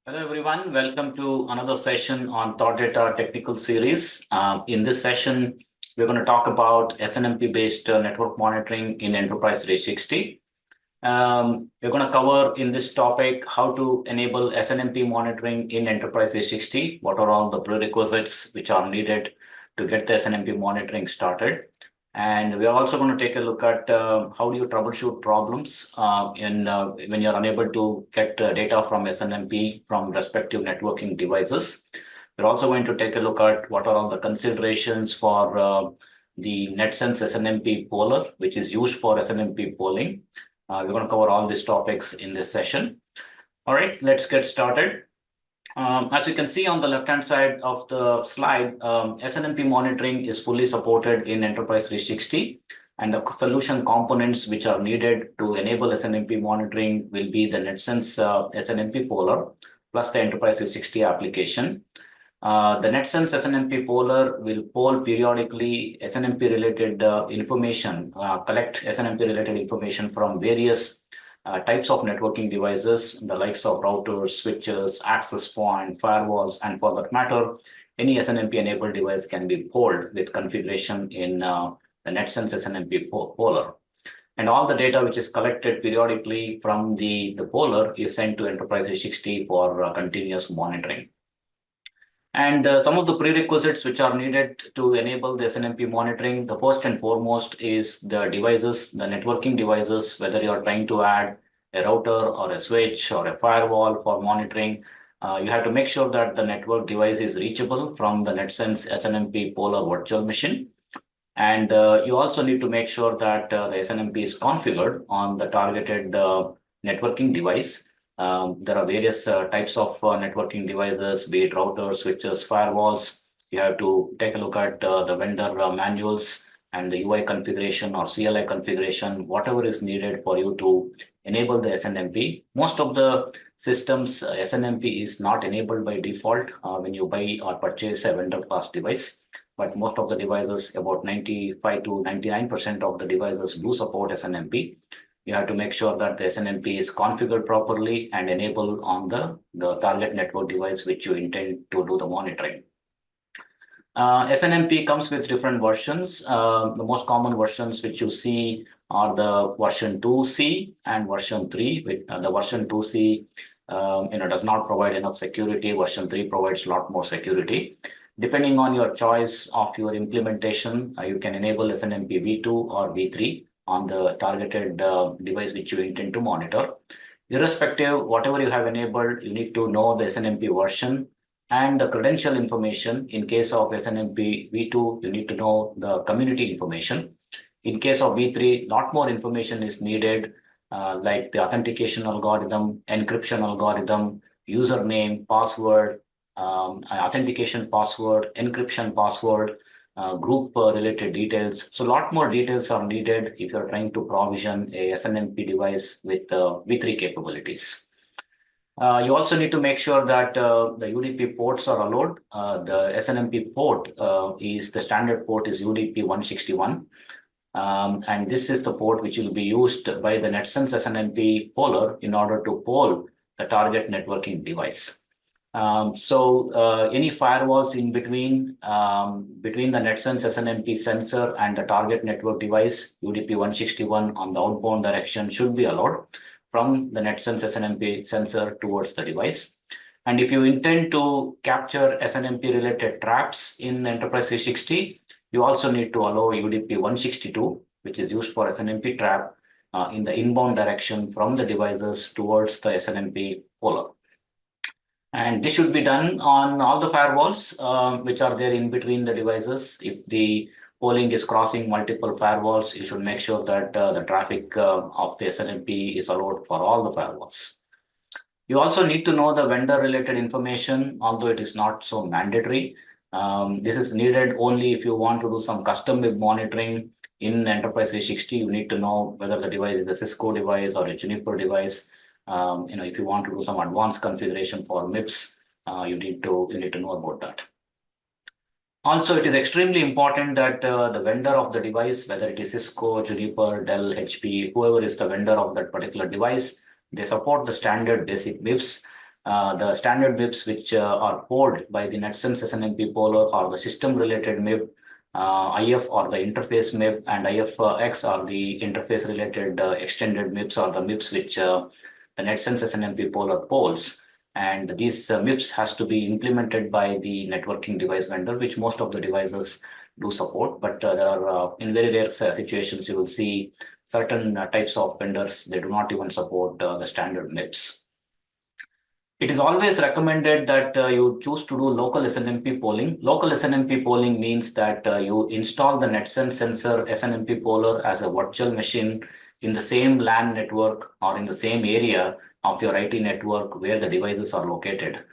Hello everyone, welcome to another session on ThoughtData Technical Series. In this session, we're going to talk about SNMP based network monitoring in Enterprise 360. We're going to cover in this topic how to enable SNMP monitoring in Enterprise 360, what are all the prerequisites which are needed to get the SNMP monitoring started. And we are also going to take a look at how do you troubleshoot problems when you're unable to get data from SNMP from respective networking devices. We're also going to take a look at what are all the considerations for the NetSense SNMP poller, which is used for SNMP polling. We're going to cover all these topics in this session. All right, let's get started. As you can see on the left-hand side of the slide, SNMP monitoring is fully supported in Enterprise 360, and the solution components which are needed to enable SNMP monitoring will be the NetSense SNMP poller plus the Enterprise 360 application. The NetSense SNMP poller will poll periodically SNMP-related information, collect SNMP-related information from various types of networking devices, the likes of routers, switches, access point, firewalls, and for that matter, any SNMP-enabled device can be polled with configuration in the NetSense SNMP poller. And all the data which is collected periodically from the poller is sent to Enterprise 360 for continuous monitoring. And some of the prerequisites which are needed to enable the SNMP monitoring, the first and foremost is the devices, the networking devices, whether you are trying to add a router or a switch or a firewall for monitoring. You have to make sure that the network device is reachable from the NetSense SNMP poller virtual machine. And you also need to make sure that the SNMP is configured on the targeted networking device. There are various types of networking devices, be it routers, switches, firewalls. You have to take a look at the vendor manuals and the UI configuration or CLI configuration, whatever is needed for you to enable the SNMP. Most of the systems, SNMP is not enabled by default when you buy or purchase a vendor class device. But most of the devices, about 95 to 99% of the devices do support SNMP. You have to make sure that the SNMP is configured properly and enabled on the target network device which you intend to do the monitoring. SNMP comes with different versions. The most common versions which you see are the version 2C and version 3. The version 2C does not provide enough security. Version 3 provides a lot more security. Depending on your choice of your implementation, you can enable SNMP v2 or v3 on the targeted device which you intend to monitor. Irrespective, whatever you have enabled, you need to know the SNMP version and the credential information. In case of SNMP v2, you need to know the community information. In case of v3, a lot more information is needed, like the authentication algorithm, encryption algorithm, username, password, authentication password, encryption password, group related details. So a lot more details are needed if you're trying to provision a SNMP device with v3 capabilities. You also need to make sure that the UDP ports are allowed. The SNMP port the standard port is UDP 161. And this is the port which will be used by the NetSense SNMP poller in order to poll the target networking device. Any firewalls in between the NetSense SNMP sensor and the target network device, UDP 161 on the outbound direction should be allowed from the NetSense SNMP sensor towards the device. And if you intend to capture SNMP related traps in Enterprise 360, you also need to allow UDP 162, which is used for SNMP trap in the inbound direction from the devices towards the SNMP poller. And this should be done on all the firewalls which are there in between the devices. If the polling is crossing multiple firewalls, you should make sure that the traffic of the SNMP is allowed for all the firewalls. You also need to know the vendor-related information, although it is not so mandatory. This is needed only if you want to do some custom web monitoring in Enterprise 360. You need to know whether the device is a Cisco device or a Juniper device. If you want to do some advanced configuration for MIPS, you need to know about that. Also, it is extremely important that the vendor of the device, whether it is Cisco, Juniper, Dell, HP, whoever is the vendor of that particular device, they support the standard basic MIPS. The standard MIPS which are polled by the NetSense SNMP poller are the system-related MIP, IF or the interface MIP, and IFX are the interface-related extended MIPS or the MIPS which the NetSense SNMP poller polls. And these MIPS has to be implemented by the networking device vendor, which most of the devices do support. But there are, in very rare situations, you will see certain types of vendors, they do not even support the standard MIPS. It is always recommended that you choose to do local SNMP polling. Local SNMP polling means that you install the NetSense sensor SNMP poller as a virtual machine in the same LAN network or in the same area of your IT network where the devices are located.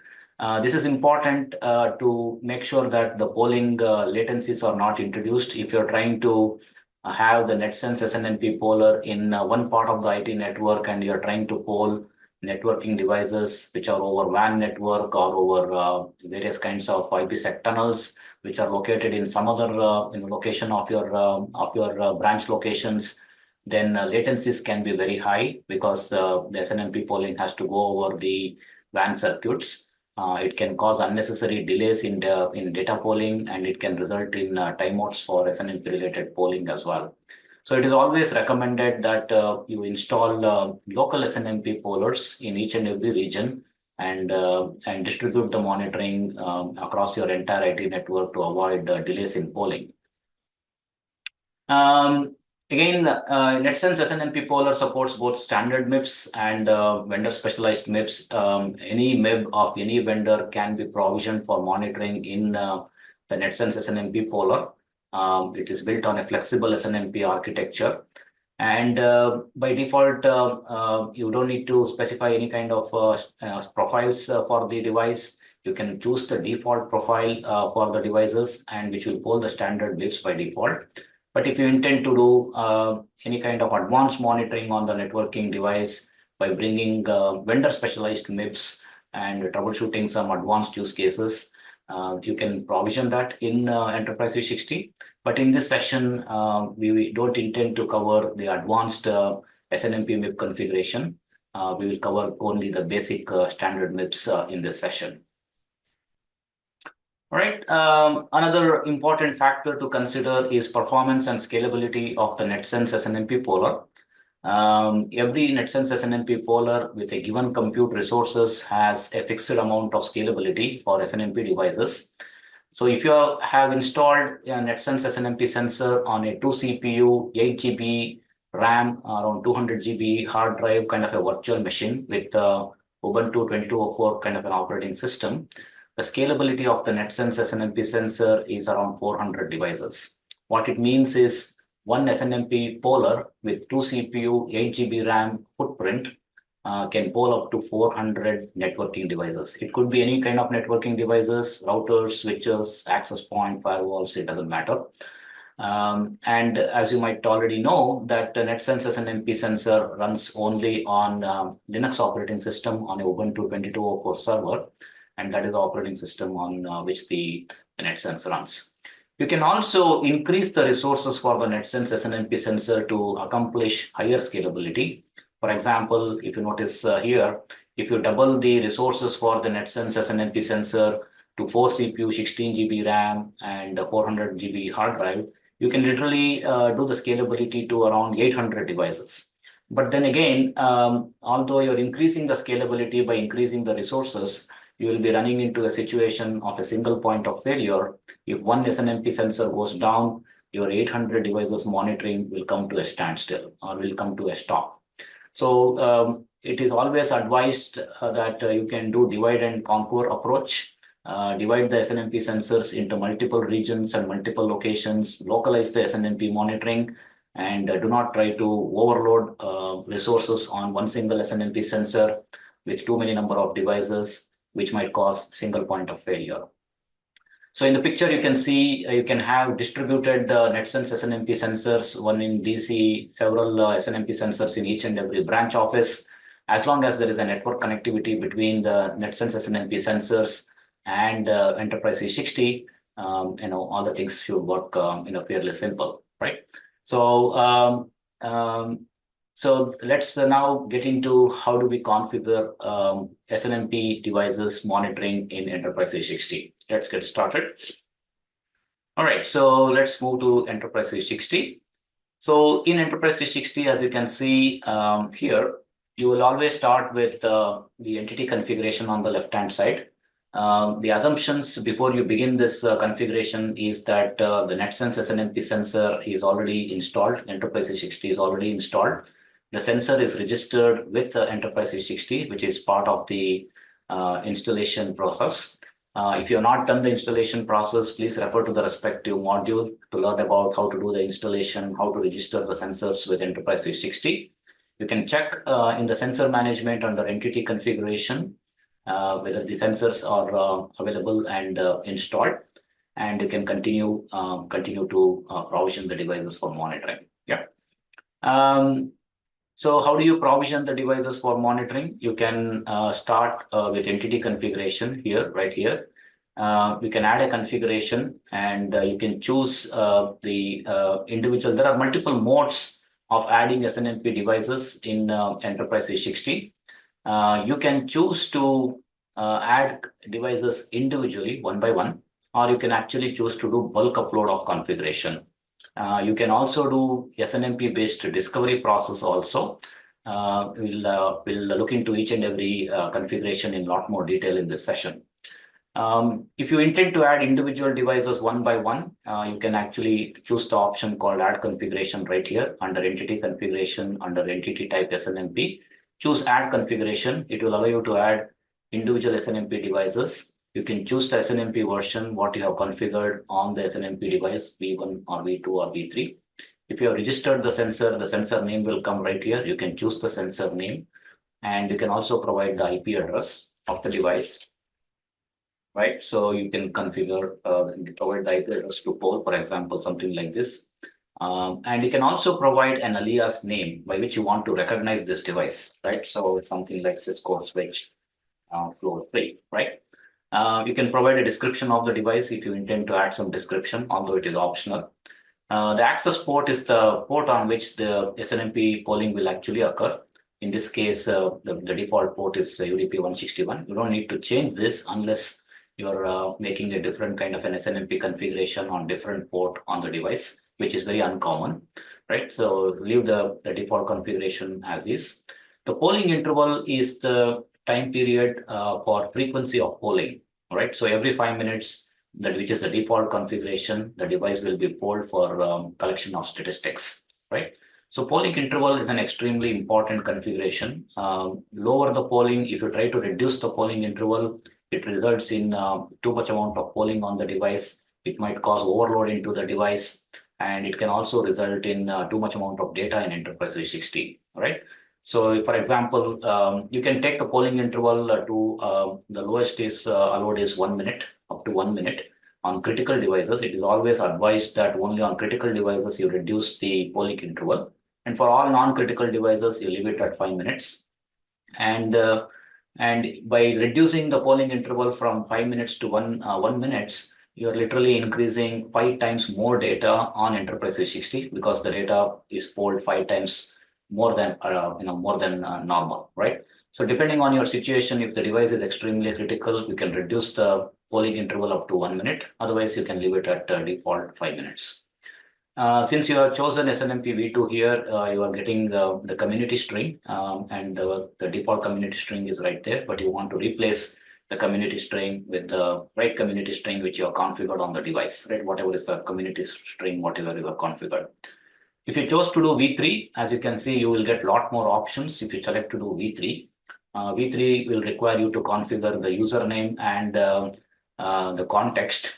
This is important to make sure that the polling latencies are not introduced. If you're trying to have the NetSense SNMP poller in one part of the IT network and you're trying to poll networking devices which are over WAN network or over various kinds of IPsec tunnels which are located in some other location of your branch locations, then latencies can be very high because the SNMP polling has to go over the WAN circuits. It can cause unnecessary delays in data polling, and it can result in timeouts for SNMP related polling as well. So it is always recommended that you install local SNMP pollers in each and every region and distribute the monitoring across your entire IT network to avoid delays in polling. Again, NetSense SNMP poller supports both standard MIPS and vendor specialized MIPS. Any MIP of any vendor can be provisioned for monitoring in the NetSense SNMP poller. It is built on a flexible SNMP architecture. And by default, you don't need to specify any kind of profiles for the device. You can choose the default profile for the devices, and which will poll the standard MIPS by default. But if you intend to do any kind of advanced monitoring on the networking device by bringing vendor specialized MIPS and troubleshooting some advanced use cases, you can provision that in Enterprise360. But in this session, we don't intend to cover the advanced SNMP MIP configuration. We will cover only the basic standard MIPS in this session. All right. Another important factor to consider is performance and scalability of the NetSense SNMP poller. Every NetSense SNMP poller with a given compute resources has a fixed amount of scalability for SNMP devices. So if you have installed a NetSense SNMP sensor on a 2 CPU, 8 GB RAM, around 200 GB hard drive, kind of a virtual machine with Ubuntu 22.04 kind of an operating system, the scalability of the NetSense SNMP sensor is around 400 devices. What it means is one SNMP poller with 2 CPU, 8 GB RAM footprint can poll up to 400 networking devices. It could be any kind of networking devices, routers, switches, access point, firewalls, it doesn't matter. And as you might already know, that the NetSense SNMP sensor runs only on Linux operating system on a Ubuntu 22.04 server, and that is the operating system on which the NetSense runs. You can also increase the resources for the NetSense SNMP sensor to accomplish higher scalability. For example, if you notice here, if you double the resources for the NetSense SNMP sensor to 4 CPU, 16 GB RAM, and 400 GB hard drive, you can literally do the scalability to around 800 devices. But then again, although you're increasing the scalability by increasing the resources, you will be running into a situation of a single point of failure. If one SNMP sensor goes down, your 800 devices monitoring will come to a standstill or will come to a stop. So it is always advised that you can do divide and conquer approach. Divide the SNMP sensors into multiple regions and multiple locations, localize the SNMP monitoring, and do not try to overload resources on one single SNMP sensor with too many number of devices, which might cause single point of failure. So in the picture, you can see you can have distributed NetSense SNMP sensors, one in DC, several SNMP sensors in each and every branch office. As long as there is a network connectivity between the NetSense SNMP sensors and Enterprise360, all the things should work fairly simple, right? So So let's now get into how do we configure SNMP devices monitoring in Enterprise 360. Let's get started. All right, so let's move to Enterprise 360. So in Enterprise 360, as you can see here, you will always start with the entity configuration on the left-hand side. The assumptions before you begin this configuration is that the NetSense SNMP sensor is already installed. Enterprise 360 is already installed. The sensor is registered with Enterprise 360, which is part of the installation process. If you have not done the installation process, please refer to the respective module to learn about how to do the installation, how to register the sensors with Enterprise 360. You can check in the sensor management under entity configuration whether the sensors are available and installed, and you can continue to provision the devices for monitoring. Yeah. So how do you provision the devices for monitoring? You can start with entity configuration here, right here. You can add a configuration and you can choose the individual. There are multiple modes of adding SNMP devices in Enterprise 360. You can choose to add devices individually, one by one, or you can actually choose to do bulk upload of configuration. You can also do SNMP based discovery process also. We'll look into each and every configuration in a lot more detail in this session. If you intend to add individual devices one by one, you can actually choose the option called add configuration right here under entity configuration, under entity type SNMP. Choose add configuration. It will allow you to add individual SNMP devices. You can choose the SNMP version, what you have configured on the SNMP device, V1 or V2 or V3. If you have registered the sensor name will come right here. You can choose the sensor name, and you can also provide the IP address of the device. Right, so you can configure, provide the IP address to pole, for example, something like this. And you can also provide an alias name by which you want to recognize this device, right? So it's something like Cisco switch floor 3, right? You can provide a description of the device if you intend to add some description, although it is optional. The access port is the port on which the SNMP polling will actually occur. In this case, the default port is UDP 161. You don't need to change this unless you're making a different kind of an SNMP configuration on different port on the device, which is very uncommon, right? So leave the default configuration as is. The polling interval is the time period for frequency of polling, right? So every 5 minutes, which is the default configuration, the device will be polled for collection of statistics, right? So polling interval is an extremely important configuration. Lower the polling, if you try to reduce the polling interval, it results in too much amount of polling on the device. It might cause overload into the device, and it can also result in too much amount of data in Enterprise 360, right? So, for example, you can take the polling interval to the lowest is allowed is 1 minute, up to 1 minute. On critical devices, it is always advised that only on critical devices you reduce the polling interval. And for all non-critical devices, you leave it at 5 minutes. And by reducing the polling interval from 5 minutes to 1 minute, you're literally increasing 5 times more data on Enterprise 360 because the data is polled 5 times more than normal, right? So depending on your situation, if the device is extremely critical, you can reduce the polling interval up to 1 minute. Otherwise, you can leave it at default 5 minutes. Since you have chosen SNMP V2 here, you are getting the community string, and the default community string is right there, but you want to replace the community string with the right community string which you have configured on the device, right? Whatever is the community string, whatever you have configured. If you chose to do V3, as you can see, you will get a lot more options if you select to do V3. V3 will require you to configure the username and the context,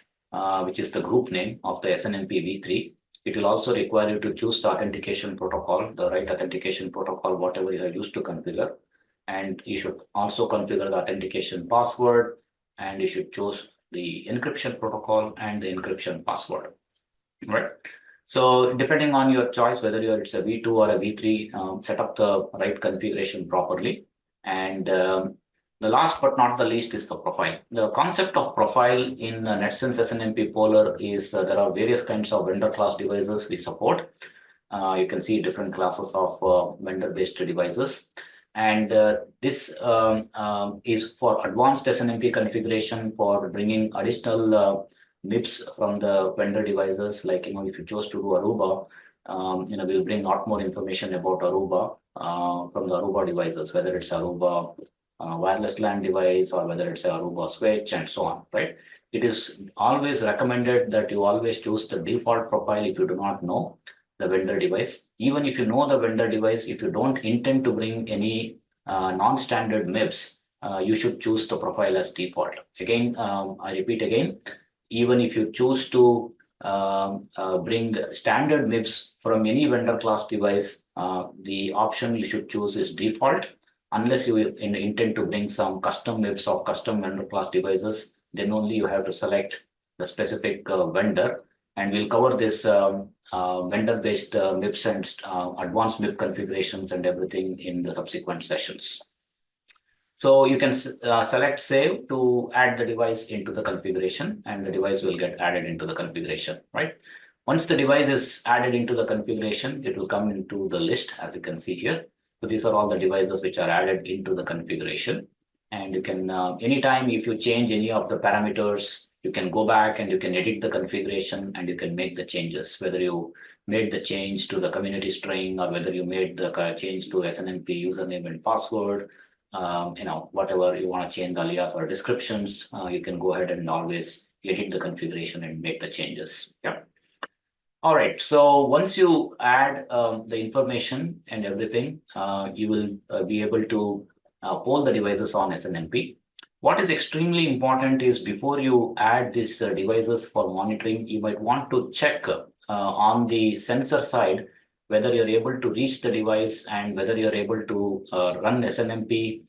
which is the group name of the SNMP V3. It will also require you to choose the authentication protocol, the right authentication protocol, whatever you have used to configure. And you should also configure the authentication password, and you should choose the encryption protocol and the encryption password, right? So depending on your choice, whether it's a V2 or a V3, set up the right configuration properly. And the last but not the least is the profile. The concept of profile in NetSense SNMP Polar is there are various kinds of vendor class devices we support. You can see different classes of vendor-based devices. And this is for advanced SNMP configuration for bringing additional MIPS from the vendor devices. Like, if you chose to do Aruba, we'll bring a lot more information about Aruba from the Aruba devices, whether it's Aruba wireless LAN device or whether it's a Aruba switch and so on, right? It is always recommended that you always choose the default profile if you do not know the vendor device. Even if you know the vendor device, if you don't intend to bring any non-standard MIPS, you should choose the profile as default. Again, I repeat again, even if you choose to bring standard MIPS from any vendor class device, the option you should choose is default. Unless you intend to bring some custom MIPS of custom vendor class devices, then only you have to select the specific vendor. And we'll cover this vendor-based MIPS and advanced MIP configurations and everything in the subsequent sessions. So you can select save to add the device into the configuration, and the device will get added into the configuration, right? Once the device is added into the configuration, it will come into the list, as you can see here. So these are all the devices which are added into the configuration. And you can, anytime if you change any of the parameters, you can go back and you can edit the configuration and you can make the changes, whether you made the change to the community string or whether you made the change to SNMP username and password, whatever you want to change the alias or descriptions, you can go ahead and always edit the configuration and make the changes. Yeah. All right. So once you add the information and everything, you will be able to poll the devices on SNMP. What is extremely important is before you add these devices for monitoring, you might want to check on the sensor side whether you're able to reach the device and whether you're able to run SNMP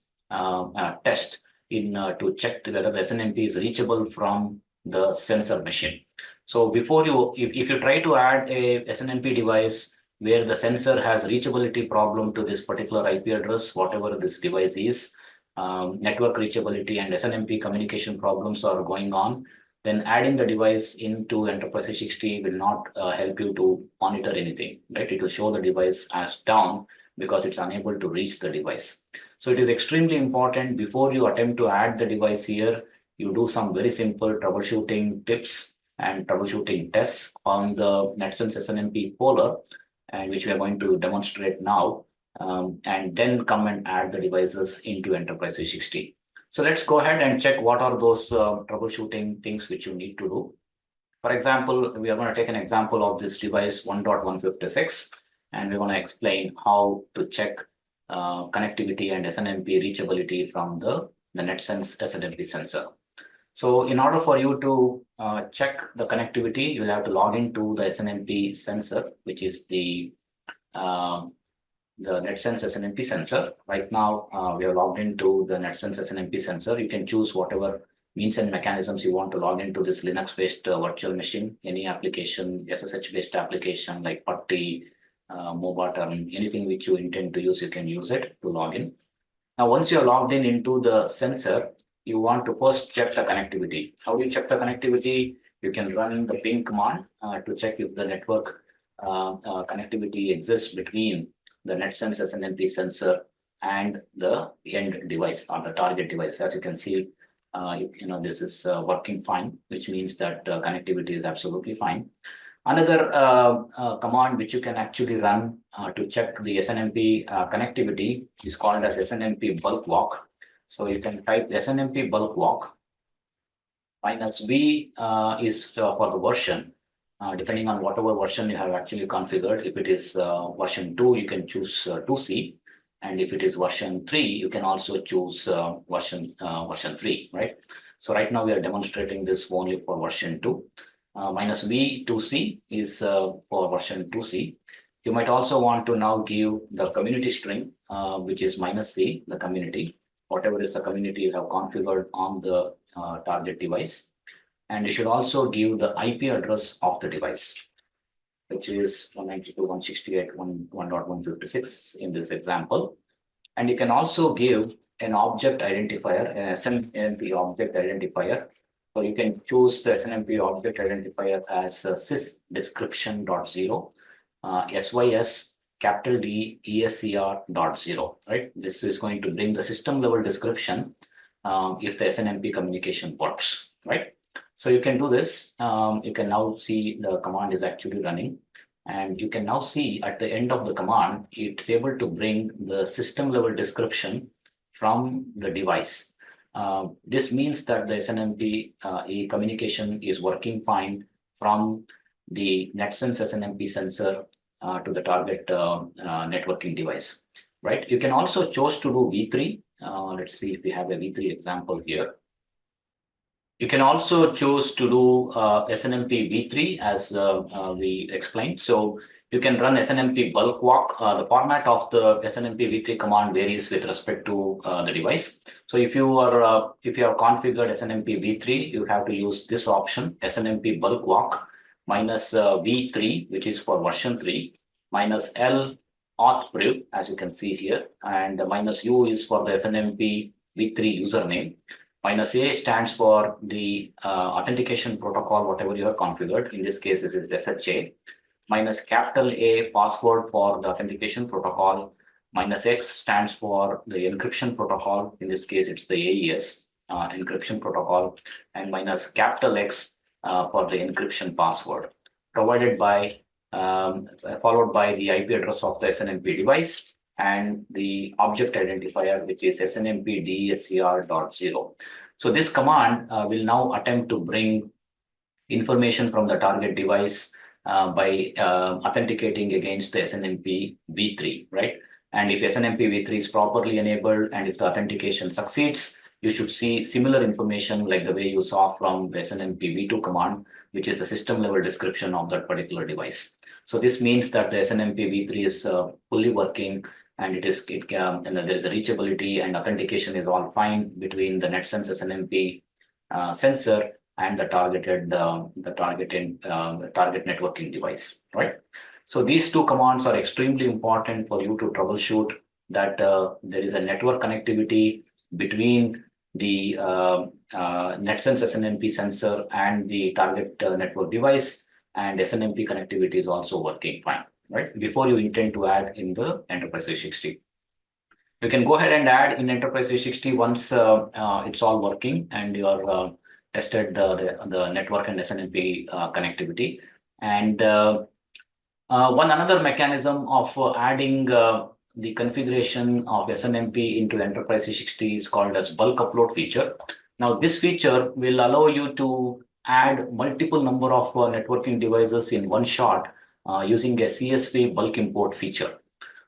test to check whether the SNMP is reachable from the sensor machine. So before if you try to add a SNMP device where the sensor has reachability problem to this particular IP address, whatever this device is, network reachability and SNMP communication problems are going on, then adding the device into Enterprise360 will not help you to monitor anything, right? It will show the device as down because it's unable to reach the device. So it is extremely important before you attempt to add the device here, you do some very simple troubleshooting tips and troubleshooting tests on the NetSense SNMP poller, and which we are going to demonstrate now, and then come and add the devices into Enterprise360. So let's go ahead and check what are those troubleshooting things which you need to do. For example, we are going to take an example of this device 1.156, and we're going to explain how to check connectivity and SNMP reachability from the NetSense SNMP sensor. So in order for you to check the connectivity, you will have to log into the SNMP sensor, which is the NetSense SNMP sensor. Right now, we are logged into the NetSense SNMP sensor. You can choose whatever means and mechanisms you want to log into this Linux-based virtual machine, any application, SSH-based application like Putty, Mobaturn, anything which you intend to use, you can use it to log in. Now, once you're logged in into the sensor, you want to first check the connectivity. How do you check the connectivity? You can run the ping command to check if the network connectivity exists between the NetSense SNMP sensor and the end device or the target device. As you can see, this is working fine, which means that connectivity is absolutely fine. Another command which you can actually run to check the SNMP connectivity is called as SNMP bulk walk. So you can type SNMP bulk walk. -B is for the version. Depending on whatever version you have actually configured. If it is version 2, you can choose 2C. And if it is version 3, you can also choose version 3, right? So right now we are demonstrating this only for version 2. -B 2C is for version 2C. You might also want to now give the community string, which is -C, the community, whatever is the community you have configured on the target device. And you should also give the IP address of the device, which is 192.168.1.156 in this example. And you can also give an object identifier, an SNMP object identifier. So you can choose the SNMP object identifier as sysdescription.0. sys capital D ESCR.0, right? This is going to bring the system level description if the SNMP communication works, right? So you can do this. You can now see the command is actually running. And you can now see at the end of the command, it's able to bring the system level description from the device. This means that the SNMP communication is working fine from the NetSense SNMP sensor to the target networking device, right? You can also choose to do V3. Let's see if we have a V3 example here. You can also choose to do SNMP V3 as we explained. So you can run SNMP bulk walk. The format of the SNMP V3 command varies with respect to the device. So if you have configured SNMP V3, you have to use this option, SNMP bulk walk minus V3, which is for version 3, minus L auth priv, as you can see here, and minus U is for the SNMP V3 username. Minus A stands for the authentication protocol, whatever you have configured. In this case, it is SHA. Minus capital A password for the authentication protocol. Minus X stands for the encryption protocol. In this case, it's the AES encryption protocol. And minus capital X for the encryption password, provided by followed by the IP address of the SNMP device and the object identifier, which is SNMP DSCR.0. So this command will now attempt to bring information from the target device by authenticating against the SNMP V3, right? And if SNMP V3 is properly enabled and if the authentication succeeds, you should see similar information like the way you saw from the SNMP V2 command, which is the system level description of that particular device. So this means that the SNMP V3 is fully working, and there is a reachability and authentication is all fine between the NetSense SNMP sensor and the target networking device, right? So these two commands are extremely important for you to troubleshoot that there is a network connectivity between the NetSense SNMP sensor and the target network device, and SNMP connectivity is also working fine, right? Before you intend to add in the Enterprise 360. You can go ahead and add in Enterprise 360 once it's all working and you are tested the network and SNMP connectivity. And one another mechanism of adding the configuration of SNMP into Enterprise 360 is called as bulk upload feature. Now, this feature will allow you to add multiple number of networking devices in one shot using a CSV bulk import feature,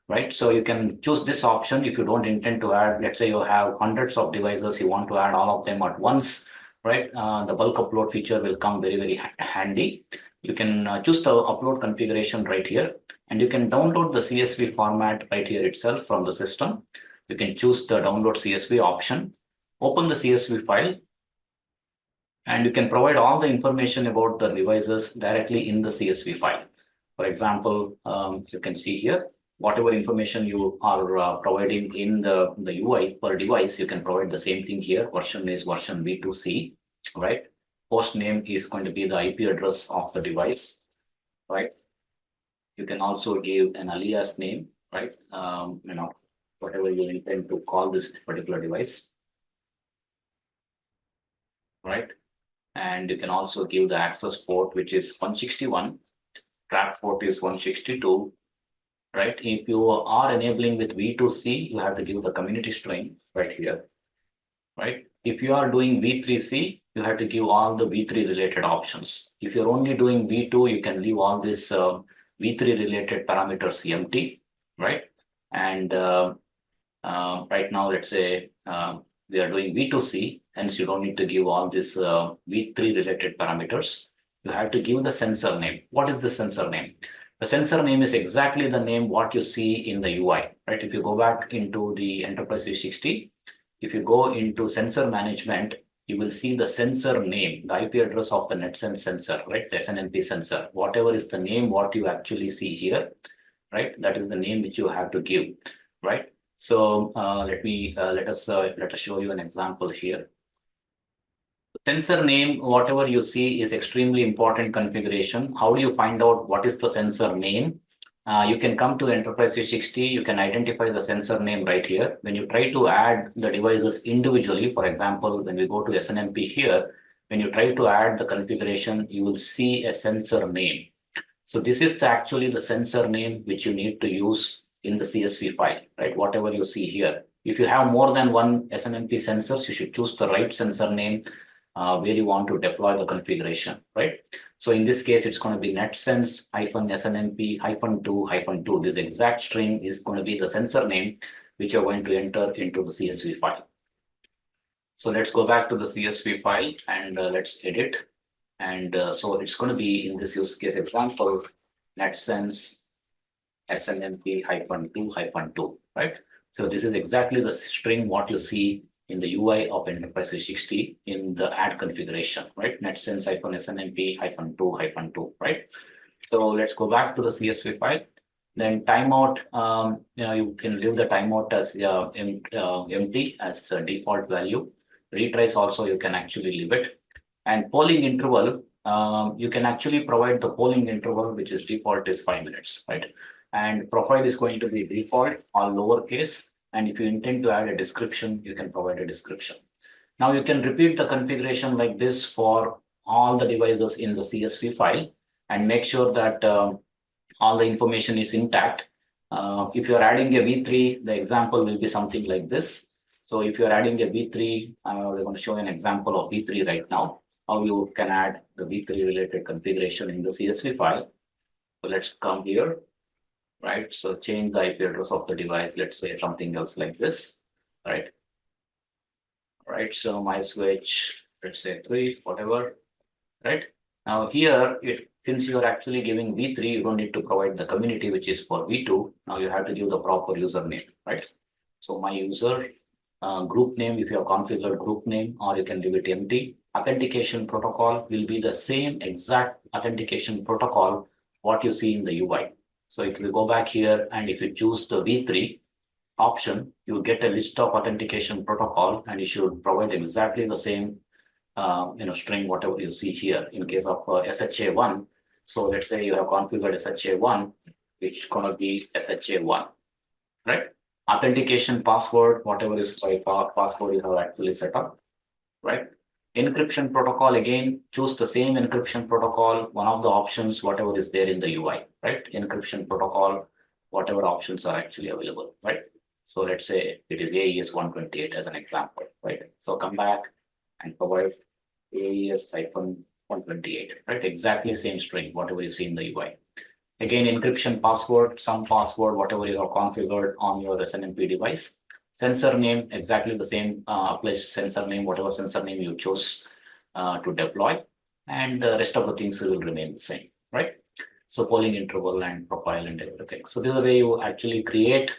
right? So you can choose this option if you don't intend to add, let's say you have hundreds of devices, you want to add all of them at once, right? The bulk upload feature will come very, very handy. You can choose the upload configuration right here, and you can download the CSV format right here itself from the system. You can choose the download CSV option, open the CSV file, and you can provide all the information about the devices directly in the CSV file. For example, you can see here, whatever information you are providing in the UI per device, you can provide the same thing here. Version is version V2C, right? Host name is going to be the IP address of the device, right? You can also give an alias name, right? Whatever you intend to call this particular device, right? And you can also give the access port, which is 161, track port is 162, right? If you are enabling with V2C, you have to give the community string right here, right? If you are doing V3C, you have to give all the V3 related options. If you're only doing V2, you can leave all this V3 related parameters empty, right? And right now, let's say we are doing V2C, hence you don't need to give all this V3 related parameters. You have to give the sensor name. What is the sensor name? The sensor name is exactly the name what you see in the UI, right? If you go back into the Enterprise 360, if you go into sensor management, you will see the sensor name, the IP address of the NetSense sensor, right? The SNMP sensor, whatever is the name, what you actually see here, right? That is the name which you have to give, right? So let us show you an example here. Sensor name, whatever you see, is extremely important configuration. How do you find out what is the sensor name? You can come to Enterprise 360, you can identify the sensor name right here. When you try to add the devices individually, for example, when we go to SNMP here, when you try to add the configuration, you will see a sensor name. So this is actually the sensor name which you need to use in the CSV file, right? Whatever you see here. If you have more than one SNMP sensors, you should choose the right sensor name where you want to deploy the configuration, right? So in this case, it's going to be netsense -snmp -2 -2. This exact string is going to be the sensor name which you're going to enter into the CSV file. So let's go back to the CSV file and let's edit. And so it's going to be in this use case example, netsense SNMP -2 -2, right? So this is exactly the string what you see in the UI of Enterprise 360 in the add configuration, right? netsense -snmp -2 -2, right? So let's go back to the CSV file. Then timeout, you can leave the timeout as empty as a default value. Retries also you can actually leave it. And polling interval, you can actually provide the polling interval, which is default is 5 minutes, right? And profile is going to be default or lowercase. And if you intend to add a description, you can provide a description. Now you can repeat the configuration like this for all the devices in the CSV file and make sure that all the information is intact. If you're adding a V3, the example will be something like this. So if you're adding a V3, we're going to show an example of V3 right now, how you can add the V3 related configuration in the CSV file. So let's come here, right? So change the IP address of the device. Let's say something else like this, right? Right. So my switch, let's say 3, whatever, right? Now here, since you're actually giving V3, you don't need to provide the community, which is for V2. Now you have to give the proper username, right? So my user group name, if you have configured group name, or you can leave it empty. Authentication protocol will be the same exact authentication protocol what you see in the UI. So if you go back here and if you choose the V3 option, you will get a list of authentication protocol, and you should provide exactly the same string, whatever you see here in case of SHA1. So let's say you have configured SHA1, which is going to be SHA1, right? Authentication password, whatever is by password you have actually set up, right? Encryption protocol, again, choose the same encryption protocol, one of the options, whatever is there in the UI, right? Encryption protocol, whatever options are actually available, right? So let's say it is AES 128 as an example, right? So come back and provide AES-128, right? Exactly same string, whatever you see in the UI. Again, encryption password, some password, whatever you have configured on your SNMP device. Sensor name, exactly the same, place sensor name, whatever sensor name you chose to deploy. And the rest of the things will remain the same, right? So polling interval and profile and everything. So this is the way you actually create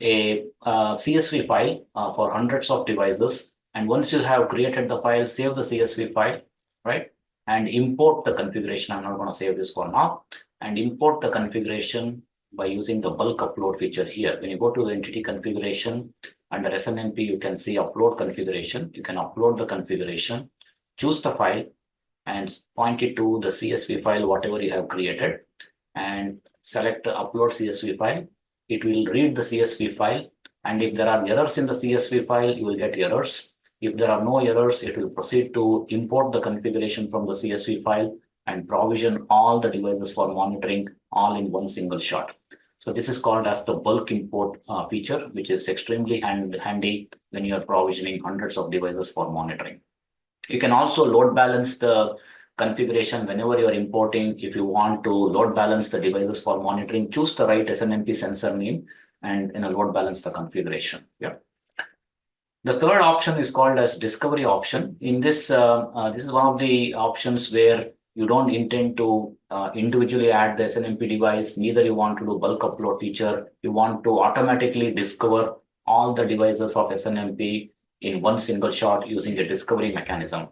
a CSV file for hundreds of devices. And once you have created the file, save the CSV file, right? And import the configuration. I'm not going to save this for now. And import the configuration by using the bulk upload feature here. When you go to the entity configuration under SNMP, you can see upload configuration. You can upload the configuration, choose the file, and point it to the CSV file, whatever you have created, and select the upload CSV file. It will read the CSV file. And if there are errors in the CSV file, you will get errors. If there are no errors, it will proceed to import the configuration from the CSV file and provision all the devices for monitoring all in one single shot. So this is called as the bulk import feature, which is extremely handy when you are provisioning hundreds of devices for monitoring. You can also load balance the configuration whenever you are importing. If you want to load balance the devices for monitoring, choose the right SNMP sensor name and load balance the configuration. Yeah. The third option is called as discovery option. In this, this is one of the options where you don't intend to individually add the SNMP device, neither you want to do bulk upload feature. You want to automatically discover all the devices of SNMP in one single shot using a discovery mechanism.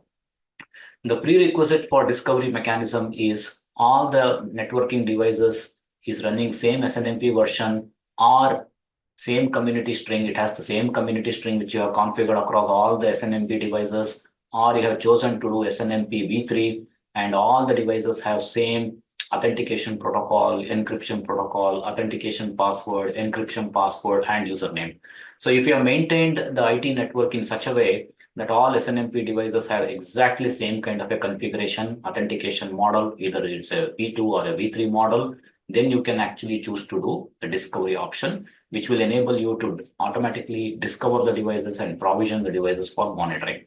The prerequisite for discovery mechanism is all the networking devices is running same SNMP version or same community string. It has the same community string which you have configured across all the SNMP devices, or you have chosen to do SNMP v3 and all the devices have same authentication protocol, encryption protocol, authentication password, encryption password, and username. So if you have maintained the IT network in such a way that all SNMP devices have exactly same kind of a configuration, authentication model, either it's a V2 or a V3 model, then you can actually choose to do the discovery option, which will enable you to automatically discover the devices and provision the devices for monitoring.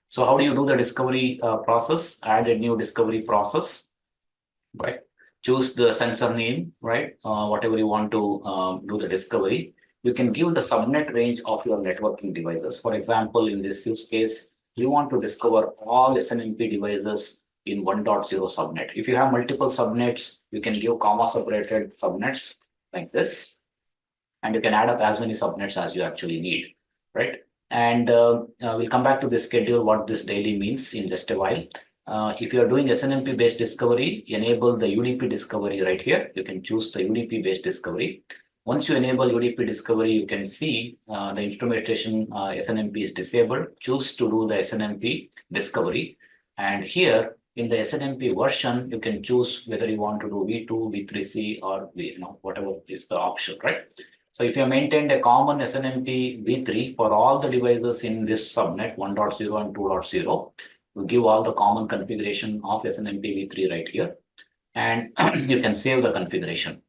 So how do you do the discovery process? Add a new discovery process, right? Choose the sensor name, right? Whatever you want to do the discovery. You can give the subnet range of your networking devices. For example, in this use case, you want to discover all SNMP devices in 1.0 subnet. If you have multiple subnets, you can give comma separated subnets like this, and you can add up as many subnets as you actually need, right? And we'll come back to this schedule, what this daily means in just a while. If you are doing SNMP based discovery, enable the UDP discovery right here. You can choose the UDP based discovery. Once you enable UDP discovery, you can see the instrumentation SNMP is disabled. Choose to do the SNMP discovery. And here in the SNMP version, you can choose whether you want to do V2, V3C, or whatever is the option, right? So if you have maintained a common SNMP V3 for all the devices in this subnet 1.0 and 2.0, you give all the common configuration of SNMP V3 right here, and you can save the configuration.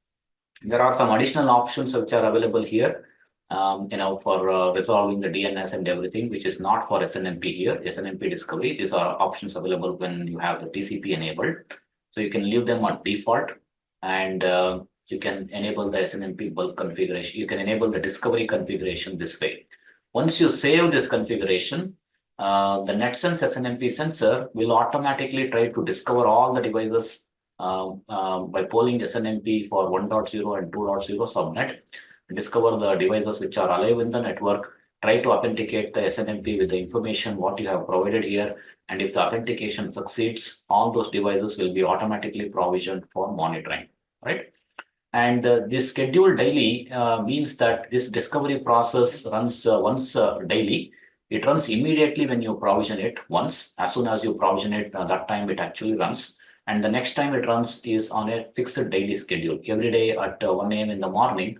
There are some additional options which are available here, for resolving the DNS and everything, which is not for SNMP here, SNMP discovery. These are options available when you have the TCP enabled. So you can leave them on default, and you can enable the SNMP bulk configuration. You can enable the discovery configuration this way. Once you save this configuration, the NetSense SNMP sensor will automatically try to discover all the devices by polling SNMP for 1.0 and 2.0 subnet, discover the devices which are alive in the network, try to authenticate the SNMP with the information what you have provided here. And if the authentication succeeds, all those devices will be automatically provisioned for monitoring, right? And this schedule daily means that this discovery process runs once daily. It runs immediately when you provision it once. As soon as you provision it, that time it actually runs. And the next time it runs is on a fixed daily schedule. Every day at 1 a.m. in the morning,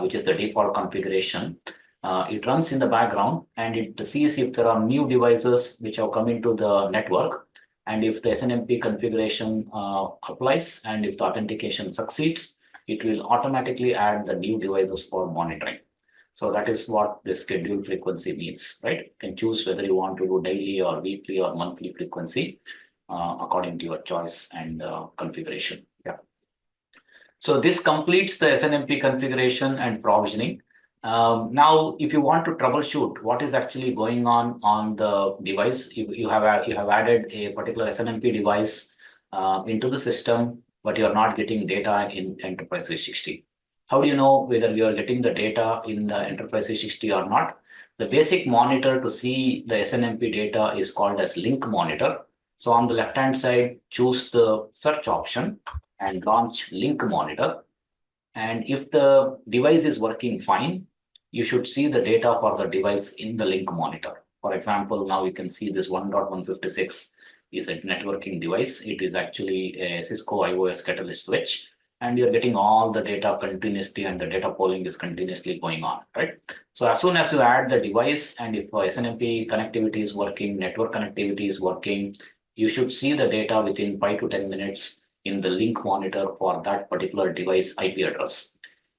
which is the default configuration, it runs in the background and it sees if there are new devices which have come into the network. And if the SNMP configuration applies and if the authentication succeeds, it will automatically add the new devices for monitoring. So that is what the schedule frequency means, right? You can choose whether you want to do daily or weekly or monthly frequency according to your choice and configuration. Yeah. So this completes the SNMP configuration and provisioning. Now, if you want to troubleshoot what is actually going on the device, you have added a particular SNMP device into the system, but you are not getting data in Enterprise 360. How do you know whether you are getting the data in the Enterprise 360 or not? The basic monitor to see the SNMP data is called as link monitor. So on the left-hand side, choose the search option and launch link monitor. And if the device is working fine, you should see the data for the device in the link monitor. For example, now you can see this 1.156 is a networking device. It is actually a Cisco IOS Catalyst switch, and you're getting all the data continuously, and the data polling is continuously going on, right? So as soon as you add the device, and if SNMP connectivity is working, network connectivity is working, you should see the data within 5 to 10 minutes in the link monitor for that particular device IP address.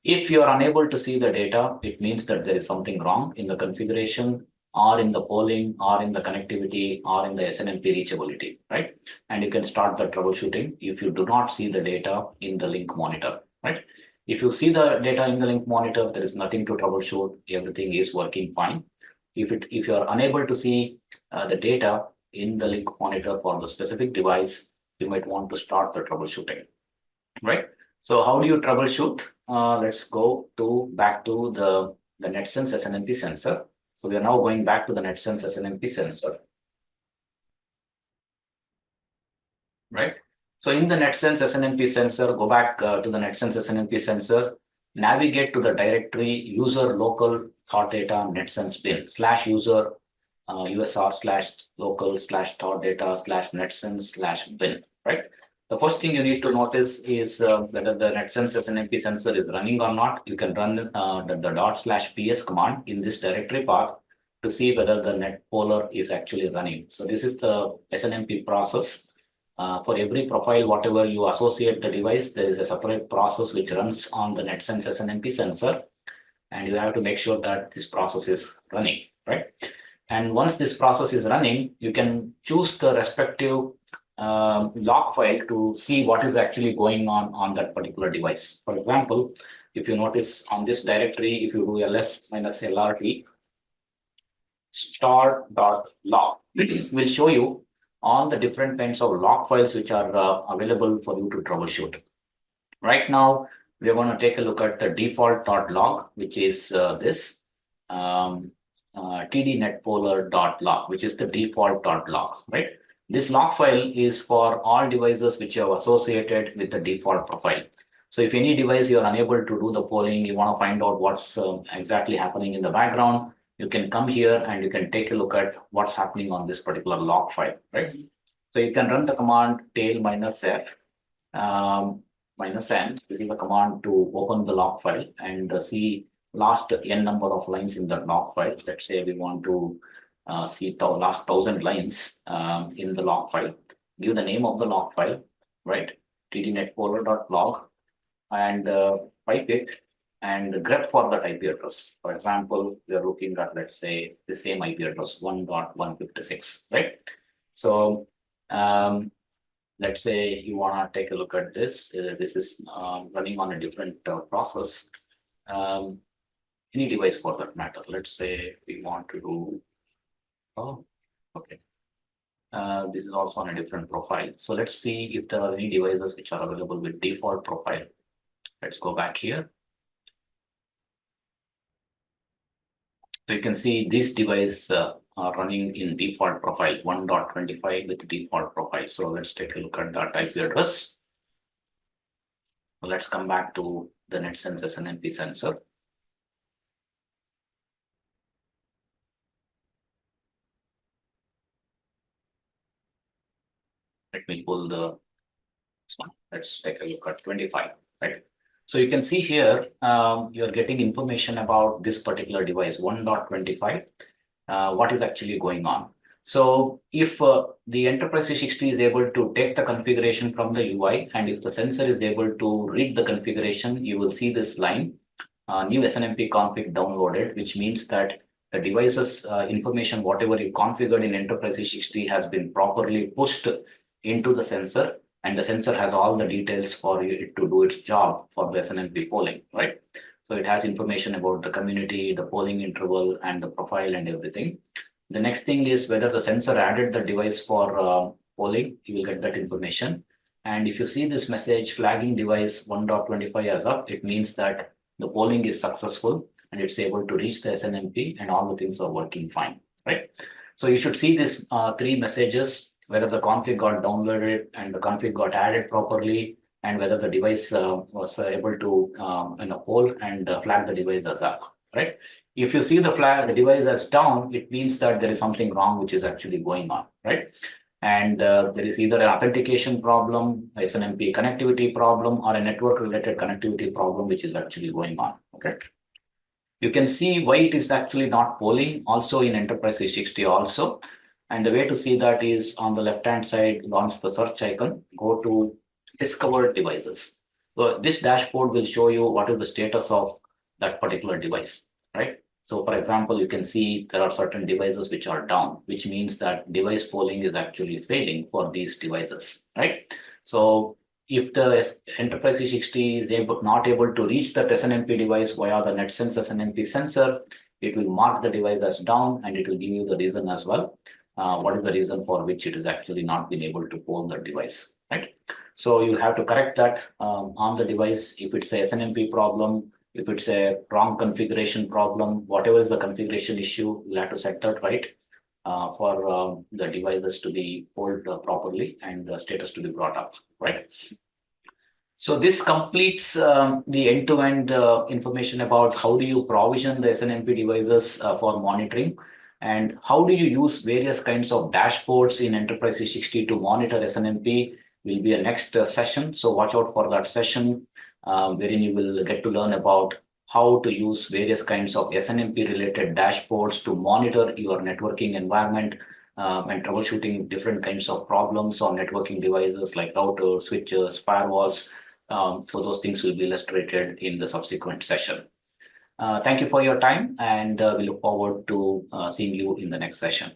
If you are unable to see the data, it means that there is something wrong in the configuration or in the polling or in the connectivity or in the SNMP reachability, right? And you can start the troubleshooting if you do not see the data in the link monitor, right? If you see the data in the link monitor, there is nothing to troubleshoot. Everything is working fine. If you are unable to see the data in the link monitor for the specific device, you might want to start the troubleshooting, right? So how do you troubleshoot? Let's go back to the NetSense SNMP sensor. So we are now going back to the NetSense SNMP sensor, right? So in the NetSense SNMP sensor, go back to the NetSense SNMP sensor, navigate to the directory user local ThoughtData NetSense bin /user usr/local/ThoughtData/NetSense/bin, right? The first thing you need to notice is whether the NetSense SNMP sensor is running or not. You can run the /ps command in this directory path to see whether the NetPoller is actually running. So this is the SNMP process. For every profile, whatever you associate the device, there is a separate process which runs on the NetSense SNMP sensor, and you have to make sure that this process is running, right? And once this process is running, you can choose the respective log file to see what is actually going on that particular device. For example, if you notice on this directory, if you do ls-lrt star.log, will show you all the different kinds of log files which are available for you to troubleshoot. Right now, we are going to take a look at the default.log, which is this tdnetpoller.log, which is the default.log, right? This log file is for all devices which are associated with the default profile. So if any device you are unable to do the polling, you want to find out what's exactly happening in the background, you can come here and you can take a look at what's happening on this particular log file, right? So you can run the command tail -f -n. This is the command to open the log file and see last n number of lines in the log file. Let's say we want to see the last 1,000 lines in the log file. Give the name of the log file, right? tdnetpoller.log, and pipe it and grep for that IP address. For example, we are looking at, let's say, the same IP address 1.156, right? So let's say you want to take a look at this. This is running on a different process. Any device for that matter. Let's say we want to do, oh, okay. This is also on a different profile. So let's see if there are any devices which are available with default profile. Let's go back here. So you can see this device are running in default profile 1.25 with default profile. So let's take a look at that IP address. So let's come back to the NetSense SNMP sensor. Let me pull the one. Let's take a look at 25, right? So you can see here, you're getting information about this particular device 1.25, what is actually going on. So if the Enterprise360 is able to take the configuration from the UI, and if the sensor is able to read the configuration, you will see this line, new SNMP config downloaded, which means that the device's information, whatever you configured in Enterprise360 has been properly pushed into the sensor, and the sensor has all the details for it to do its job for the SNMP polling, right? So it has information about the community, the polling interval, and the profile and everything. The next thing is whether the sensor added the device for polling, you will get that information. And if you see this message flagging device 1.25 as up, it means that the polling is successful and it's able to reach the SNMP and all the things are working fine, right? So you should see these three messages, whether the config got downloaded and the config got added properly, and whether the device was able to poll and flag the device as up, right? If you see the device as down, it means that there is something wrong which is actually going on, right? And there is either an authentication problem, SNMP connectivity problem, or a network-related connectivity problem which is actually going on, okay? You can see why it is actually not polling also in Enterprise360 also. And the way to see that is on the left-hand side, launch the search icon, go to discovered devices. So this dashboard will show you what is the status of that particular device, right? So for example, you can see there are certain devices which are down, which means that device polling is actually failing for these devices, right? So if the Enterprise360 is not able to reach that SNMP device via the NetSense SNMP sensor, it will mark the device as down and it will give you the reason as well. What is the reason for which it is actually not been able to poll the device, right? So you have to correct that on the device. If it's a SNMP problem, if it's a wrong configuration problem, whatever is the configuration issue, you'll have to set that right for the devices to be polled properly and the status to be brought up, right? So this completes the end-to-end information about how do you provision the SNMP devices for monitoring, and how do you use various kinds of dashboards in Enterprise360 to monitor SNMP will be a next session. So watch out for that session, wherein you will get to learn about how to use various kinds of SNMP related dashboards to monitor your networking environment and troubleshooting different kinds of problems on networking devices like routers, switches, firewalls. So those things will be illustrated in the subsequent session. Thank you for your time, and we look forward to seeing you in the next session.